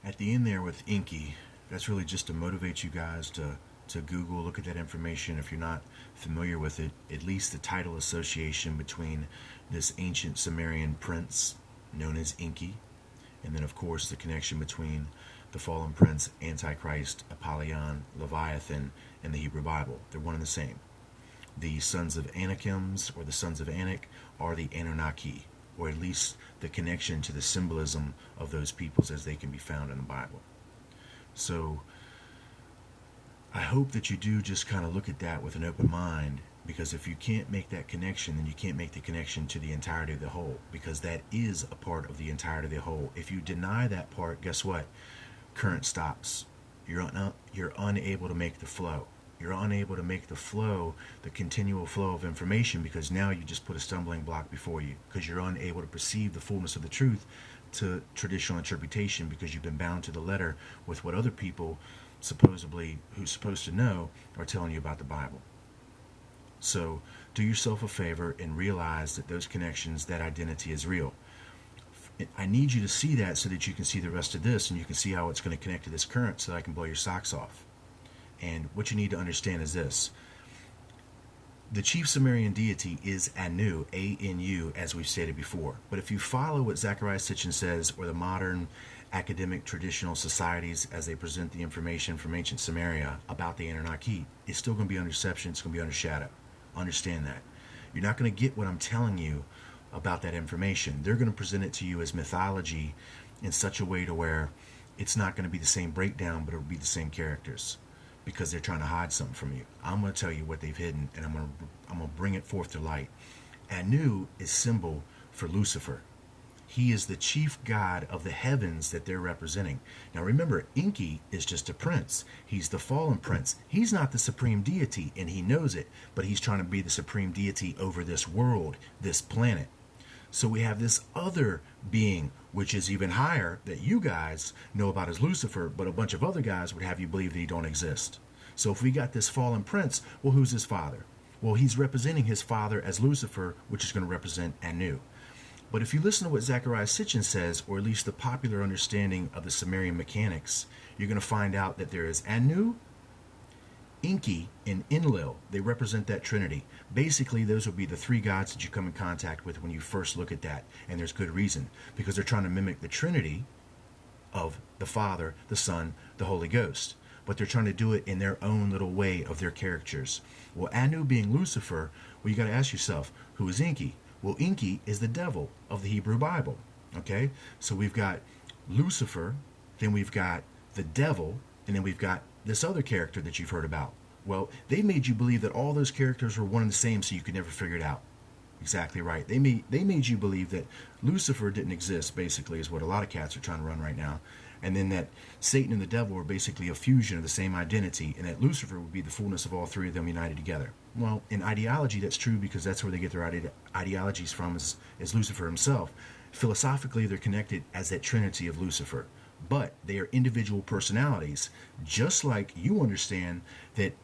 At the end there with Inky, that's really just to motivate you guys to Google, look at that information if you're not familiar with it, at least the title association between this ancient Sumerian prince known as Inky, and then of course the connection between the fallen prince, Antichrist, Apollyon, Leviathan, and the Hebrew Bible. They're one and the same. The sons of Anakims, or the sons of Anak, are the Anunnaki, or at least the connection to the symbolism of those peoples as they can be found in the Bible. So I hope that you do just kind of look at that with an open mind, because if you can't make that connection, then you can't make the connection to the entirety of the whole, because that is a part of the entirety of the whole. If you deny that part, guess what? Current stops. You're unable to make the flow. You're unable to make the flow, the continual flow of information, because now you just put a stumbling block before you, because you're unable to perceive the fullness of the truth to traditional interpretation, because you've been bound to the letter with what other people supposedly, who's supposed to know, are telling you about the Bible. So do yourself a favor and realize that those connections, that identity is real. I need you to see that so that you can see the rest of this, and you can see how it's going to connect to this current, so that I can blow your socks off. And what you need to understand is this. The chief Sumerian deity is Anu, A-N-U, as we've stated before. But if you follow what Zechariah Sitchin says, or the modern academic traditional societies as they present the information from ancient Sumeria about the Anunnaki, it's still going to be under deception, it's going to be under shadow. Understand that. You're not going to get what I'm telling you about that information. They're going to present it to you as mythology in such a way to where it's not going to be the same breakdown, but it'll be the same characters, because they're trying to hide something from you. I'm going to tell you what they've hidden, and I'm going to bring it forth to light. Anu is symbol for Lucifer. He is the chief god of the heavens that they're representing. Now remember, Enki is just a prince. He's the fallen prince. He's not the supreme deity, and he knows it, but he's trying to be the supreme deity over this world, this planet. So we have this other being, which is even higher, that you guys know about as Lucifer, but a bunch of other guys would have you believe that he don't exist. So if we got this fallen prince, well, who's his father? Well, he's representing his father as Lucifer, which is going to represent Anu. But if you listen to what Zechariah Sitchin says, or at least the popular understanding of the Sumerian mechanics, you're going to find out that there is Anu, Enki, and Enlil. They represent that trinity. Basically, those would be the three gods that you come in contact with when you first look at that. And there's good reason, because they're trying to mimic the trinity of the Father, the Son, the Holy Ghost. But they're trying to do it in their own little way of their characters. Well, Anu being Lucifer, well, you got to ask yourself, who is Enki? Well, Enki is the devil of the Hebrew Bible. Okay? So we've got Lucifer, then we've got the devil, and then we've got this other character that you've heard about. Well, they made you believe that all those characters were one and the same, so you could never figure it out. Exactly right. They made you believe that Lucifer didn't exist, basically, is what a lot of cats are trying to run right now. And then that Satan and the devil are basically a fusion of the same identity, and that Lucifer would be the fullness of all three of them united together. Well, in ideology, that's true, because that's where they get their ideologies from, is Lucifer himself. Philosophically, they're connected as that trinity of Lucifer. But they are individual personalities, just like you understand that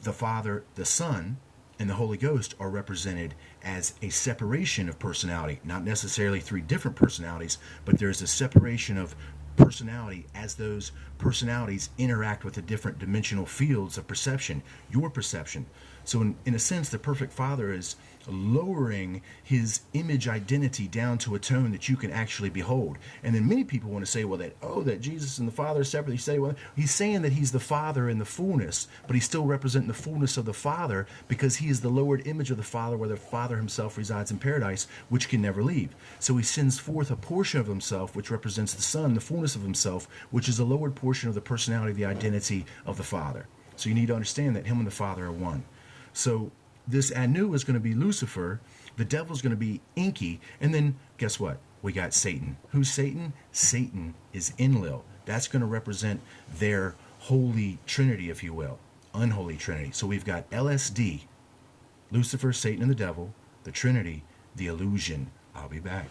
the Father, the Son, and the Holy Ghost are represented as a separation of personality. Not necessarily three different personalities, but there's a separation of personality as those personalities interact with the different dimensional fields of perception, your perception. So in a sense, the perfect Father is lowering his image identity down to a tone that you can actually behold. And then many people want to say, well, that Jesus and the Father are separate. He's saying that he's the Father in the fullness, but he's still representing the fullness of the Father, because he is the lowered image of the Father, where the Father himself resides in paradise, which can never leave. So he sends forth a portion of himself, which represents the Son, the fullness of himself, which is a lowered portion of the personality, the identity of the Father. So you need to understand that him and the Father are one. So this Anu is going to be Lucifer, the devil is going to be Enki, and then guess what? We got Satan. Who's Satan? Satan is Enlil. That's going to represent their holy trinity, if you will, unholy trinity. So we've got LSD, Lucifer, Satan, and the devil, the trinity, the illusion. I'll be back.